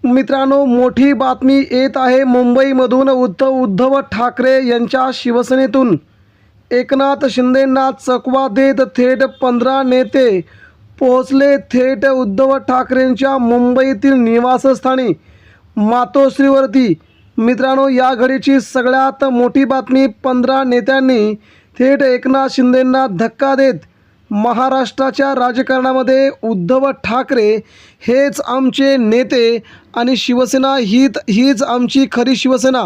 मित्रांनो, मोठी बातमी येत आहे मुंबईमधून। उद्धव ठाकरे यांच्या शिवसेनेतून एकनाथ शिंदेंना चकवा देत थेट 15 नेते पोहोचले थेट उद्धव ठाकरेंच्या मुंबईतील निवासस्थानी मातोश्रीवरती। मित्रांनो, या घडीची सगळ्यात मोठी बातमी, 15 नेत्यांनी थेट एकनाथ शिंदेंना धक्का देत महाराष्ट्राच्या राजकारणामध्ये उद्धव ठाकरे हेच आमचे नेते आणि शिवसेना हीच आमची खरी शिवसेना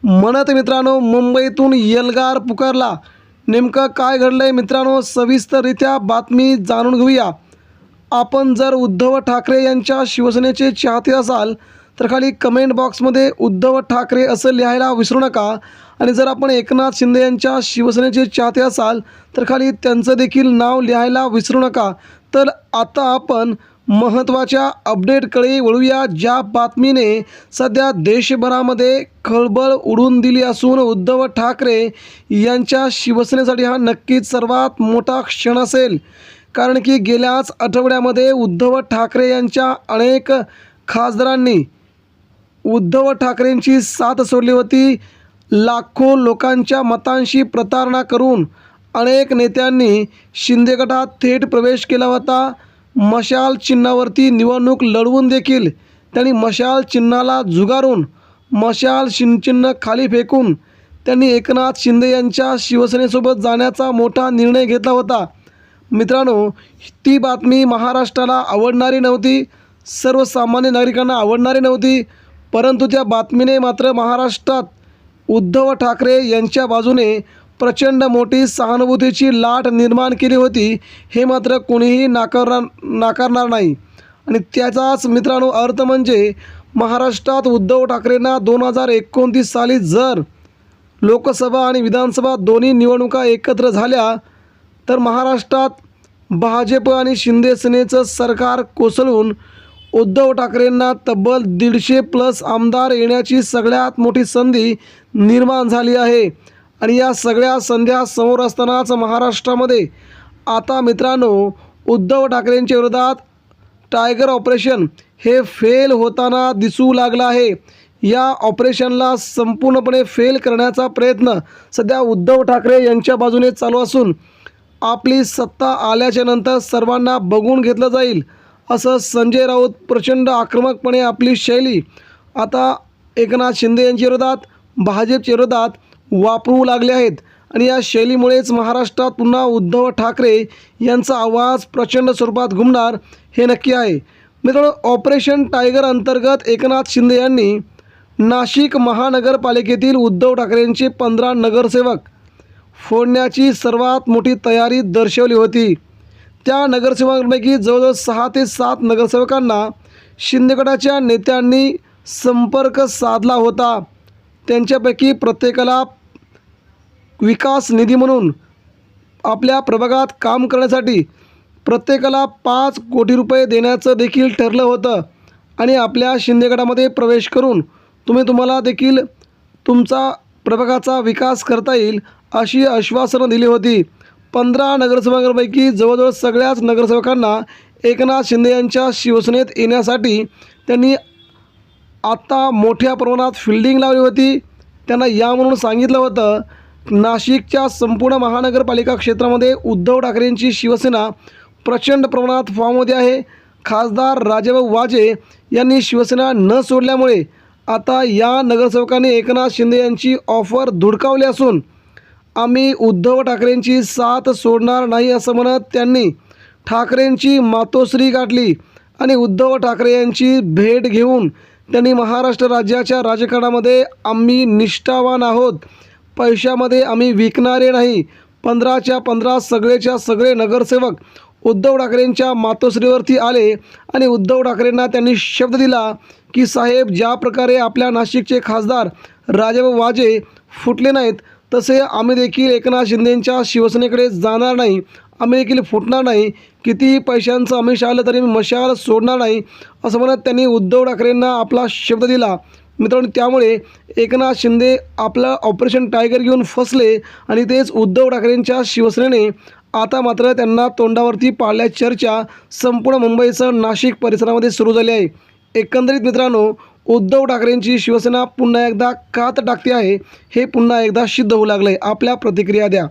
म्हणत मित्रांनो मुंबईतून एल्गार पुकारला। नेमकं काय घडलंय मित्रांनो, सविस्तररित्या बातमी जाणून घेऊया। आपण जर उद्धव ठाकरे यांच्या शिवसेनेचे चाहते असाल तर खाली कमेंट बॉक्समध्ये उद्धव ठाकरे असं लिहायला विसरू नका, आणि जर आपण एकनाथ शिंदे यांच्या शिवसेनेचे चाहते असाल तर खाली त्यांचं देखील नाव लिहायला विसरू नका। तर आता आपण महत्त्वाच्या अपडेटकडे वळूया, ज्या बातमीने सध्या देशभरामध्ये खळबळ उडवून दिली असून उद्धव ठाकरे यांच्या शिवसेनेसाठी हा नक्कीच सर्वात मोठा क्षण असेल। कारण की गेल्याच आठवड्यामध्ये उद्धव ठाकरे यांच्या अनेक खासदारांनी उद्धव ठाकरेंची साथ सोडली होती। लाखो लोकांच्या मतांशी प्रतारणा करून अनेक नेत्यांनी शिंदे गटात थेट प्रवेश केला होता। मशाल चिन्हावरती निवडणूक लढवून देखील त्यांनी मशाल चिन्हाला झुगारून मशाल चिन्ह खाली फेकून त्यांनी एकनाथ शिंदे यांच्या शिवसेनेसोबत जाण्याचा मोठा निर्णय घेतला होता। मित्रांनो, ती बातमी महाराष्ट्राला आवडणारी नव्हती, सर्वसामान्य नागरिकांना आवडणारी नव्हती, परंतु त्या बातमीने मात्र महाराष्ट्रात उद्धव ठाकरे यांच्या बाजूने प्रचंड मोठी सहानुभूतीची लाट निर्माण केली होती, हे मात्र कोणीही नाकारणार नाही। आणि त्याचाच मित्रांनो अर्थ म्हणजे महाराष्ट्रात उद्धव ठाकरेंना 2029 साली जर लोकसभा आणि विधानसभा दोन्ही निवडणुका एकत्र झाल्या तर महाराष्ट्रात भाजप आणि शिंदे सेनेचं सरकार कोसळून उद्धव ठाकरेंना तब्बल 150+ आमदार येण्याची सगळ्यात मोठी संधी निर्माण झाली आहे। आणि या सगळ्या संध्या समोर असतानाच महाराष्ट्रामध्ये आता मित्रांनो उद्धव ठाकरेंच्या विरोधात टायगर ऑपरेशन हे फेल होताना दिसू लागलं आहे। या ऑपरेशनला संपूर्णपणे फेल करण्याचा प्रयत्न सध्या उद्धव ठाकरे यांच्या बाजूने चालू असून आपली सत्ता आल्याच्या नंतर सर्वांना बघून घेतलं जाईल असं संजय राऊत प्रचंड आक्रमकपणे आपली शैली आता एकनाथ शिंदे यांच्या विरोधात, भाजपच्या विरोधात वापरू लागले आहेत। आणि या शैलीमुळेच महाराष्ट्रात पुन्हा उद्धव ठाकरे यांचा आवाज प्रचंड स्वरूपात घुमणार हे नक्की आहे। मित्रांनो, ऑपरेशन टायगर अंतर्गत एकनाथ शिंदे यांनी नाशिक महानगरपालिकेतील उद्धव ठाकरेंचे 15 नगरसेवक फोडण्याची सर्वात मोठी तयारी दर्शवली होती। त्या नगरसेवकांपैकी जवळजवळ 6 ते 7 नगरसेवकांना शिंदे गटाच्या नेत्यांनी संपर्क साधला होता। त्यांच्यापैकी प्रत्येकाला विकास निधी म्हणून आपल्या प्रभागात काम करण्यासाठी प्रत्येकाला 5 कोटी रुपये देण्याचं देखील ठरलं होतं। आणि आपल्या शिंदे गटामध्ये प्रवेश करून तुम्हाला देखील तुमचा प्रभागाचा विकास करता येईल अशी आश्वासनं दिली होती। 15 नगरसेवकांपैकी जवळजवळ सगळ्याच नगरसेवकांना एकनाथ शिंदे यांच्या शिवसेनेत येण्यासाठी त्यांनी आता मोठ्या प्रमाणात फिल्डिंग लावली होती। त्यांना या म्हणून सांगितलं होतं, नाशिकच्या संपूर्ण महानगरपालिका क्षेत्रामध्ये उद्धव ठाकरेंची शिवसेना प्रचंड प्रमाणात फॉर्ममध्ये आहे। खासदार राजाभाऊ वाजे यांनी शिवसेना न सोडल्यामुळे आता या नगरसेवकांनी एकनाथ शिंदे यांची ऑफर धुडकावली असून आम्ही उद्धव ठाकरेंची साथ सोडणार नाही असं म्हणत त्यांनी ठाकरेंची मातोश्री गाठली। आणि उद्धव ठाकरे यांची भेट घेऊन त्यांनी महाराष्ट्र राज्याच्या राजकारणामध्ये आम्ही निष्ठावान आहोत, पैशामध्ये आम्ही विकणारे नाही, 15च्या 15 सगळेच्या सगळे नगरसेवक उद्धव ठाकरेंच्या मातोश्रीवरती आले। आणि उद्धव ठाकरेंना त्यांनी शब्द दिला की साहेब, ज्या प्रकारे आपल्या नाशिकचे खासदार राजाभाऊ वाजे फुटले नाहीत तसे आम्ही देखील एकनाथ शिंदेंच्या शिवसेनेकडे जाणार नाही, आम्ही देखील फुटणार नाही, कितीही पैशांचं आमिष आलं तरी मी मशाल सोडणार नाही असं म्हणत त्यांनी उद्धव ठाकरेंना आपला शब्द दिला। मित्रांनो, त्यामुळे एकनाथ शिंदे आपलं ऑपरेशन टायगर घेऊन फसले आणि तेच उद्धव ठाकरेंच्या शिवसेनेने आता मात्र त्यांना तोंडावरती पाडल्याची चर्चा संपूर्ण मुंबईसह नाशिक परिसरामध्ये सुरू झाली आहे। एकंदरीत मित्रांनो, उद्धव ठाकरेंची शिवसेना पुन्हा एकदा कात टाकते आहे हे पुन्हा एकदा सिद्ध होऊ लागलं आहे. आपल्या प्रतिक्रिया द्या.